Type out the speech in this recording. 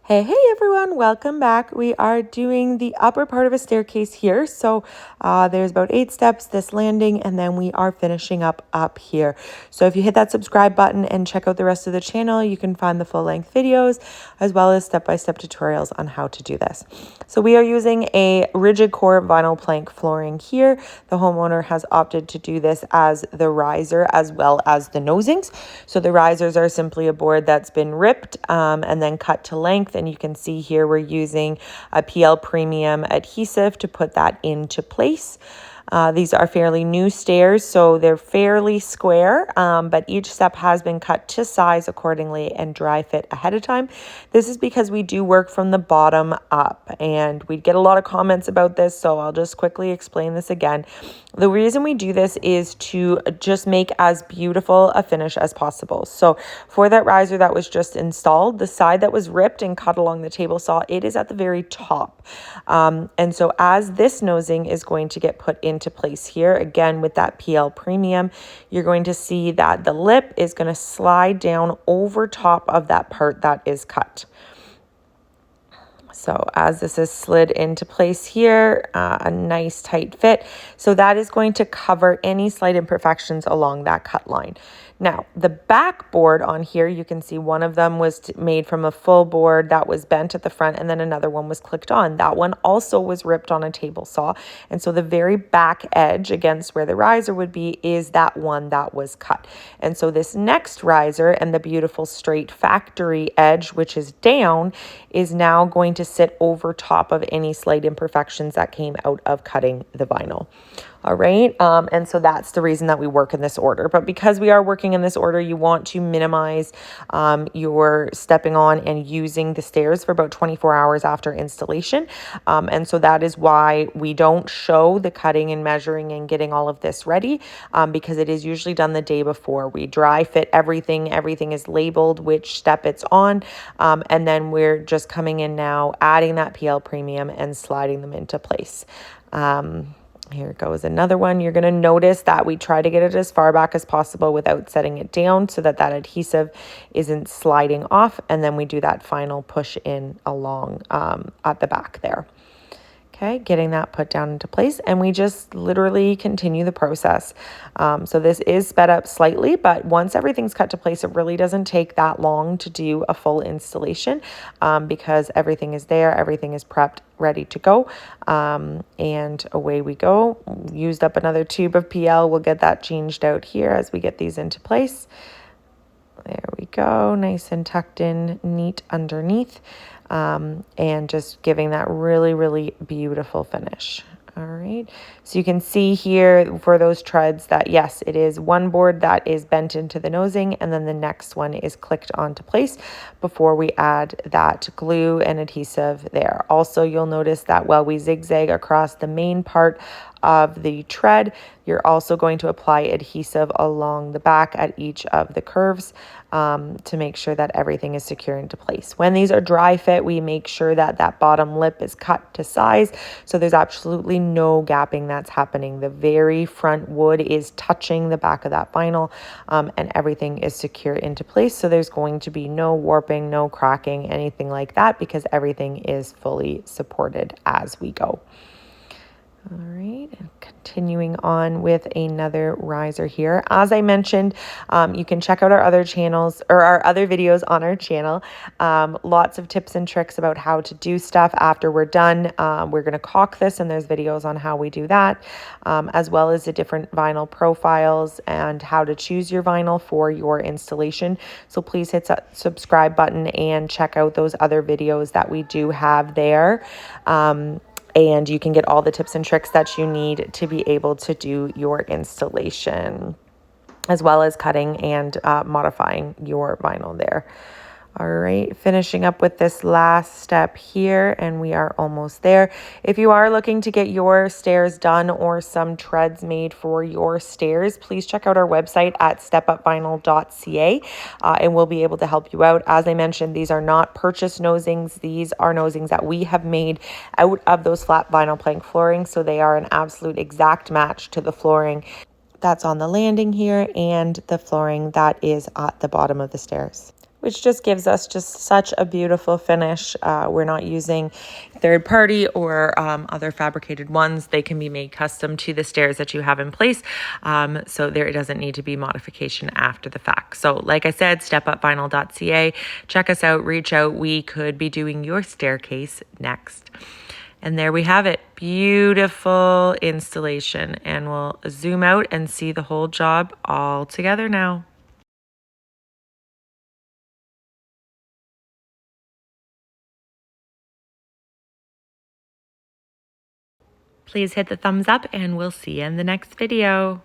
Hey everyone, welcome back. We are doing the upper part of a staircase here. So there's about 8 steps, this landing, and then we are finishing up here. So if you hit that subscribe button and check out the rest of the channel, you can find the full-length videos as well as step-by-step tutorials on how to do this. So we are using a rigid core vinyl plank flooring here. The homeowner has opted to do this as the riser as well as the nosings. So the risers are simply a board that's been ripped and then cut to length. And you can see here we're using a PL Premium adhesive to put that into place. These are fairly new stairs, so they're fairly square, but each step has been cut to size accordingly and dry fit ahead of time. This is because we do work from the bottom up, and we get a lot of comments about this, so I'll just quickly explain this again. The reason we do this is to just make as beautiful a finish as possible. So for that riser that was just installed, the side that was ripped and cut along the table saw, it is at the very top. And so as this nosing is going to get put into place here, again with that PL Premium, you're going to see that the lip is going to slide down over top of that part that is cut. So as this is slid into place here, a nice tight fit. So that is going to cover any slight imperfections along that cut line. Now, the back board on here, you can see one of them was made from a full board that was bent at the front, and then another one was clicked on. That one also was ripped on a table saw. And so the very back edge against where the riser would be is that one that was cut. And so this next riser and the beautiful straight factory edge, which is down, is now going to sit over top of any slight imperfections that came out of cutting the vinyl. All right. And so that's the reason that we work in this order. But because we are working in this order, you want to minimize your stepping on and using the stairs for about 24 hours after installation. And so that is why we don't show the cutting and measuring and getting all of this ready, because it is usually done the day before. We dry fit everything. Everything is labeled which step it's on. And then we're just coming in now, adding that PL Premium and sliding them into place. Here goes another one. You're going to notice that we try to get it as far back as possible without setting it down so that that adhesive isn't sliding off. And then we do that final push in along at the back there. Okay, getting that put down into place, and we just literally continue the process. So this is sped up slightly, but once everything's cut to place, it really doesn't take that long to do a full installation because everything is there, everything is prepped, ready to go, and away we go. Used up another tube of PL. We'll get that changed out here as we get these into place. There we go, nice and tucked in, neat underneath, and just giving that really, really beautiful finish. All right, so you can see here for those treads that yes, it is one board that is bent into the nosing, and then the next one is clicked onto place before we add that glue and adhesive there. Also, you'll notice that while we zigzag across the main part of the tread, you're also going to apply adhesive along the back at each of the curves to make sure that everything is secure into place. When these are dry fit, we make sure that that bottom lip is cut to size, so there's absolutely no gapping that's happening. The very front wood is touching the back of that vinyl, and everything is secure into place, so there's going to be no warping, no cracking, anything like that, because everything is fully supported as we go. All right, and continuing on with another riser here. As I mentioned, you can check out our other channels or our other videos on our channel. Lots of tips and tricks about how to do stuff after we're done. We're going to caulk this, and there's videos on how we do that, as well as the different vinyl profiles and how to choose your vinyl for your installation. So please hit that subscribe button and check out those other videos that we do have there. And you can get all the tips and tricks that you need to be able to do your installation, as well as cutting and modifying your vinyl there. All right, finishing up with this last step here, and we are almost there. If you are looking to get your stairs done or some treads made for your stairs, please check out our website at stepupvinyl.ca, and we'll be able to help you out. As I mentioned, these are not purchased nosings. These are nosings that we have made out of those flat vinyl plank flooring, so they are an absolute exact match to the flooring that's on the landing here and the flooring that is at the bottom of the stairs. which just gives us just such a beautiful finish. We're not using third party or other fabricated ones. They can be made custom to the stairs that you have in place. So there, it doesn't need to be modification after the fact. So like I said, stepupvinyl.ca, check us out, reach out. We could be doing your staircase next. And there we have it. Beautiful installation. And we'll zoom out and see the whole job all together now. Please hit the thumbs up and we'll see you in the next video.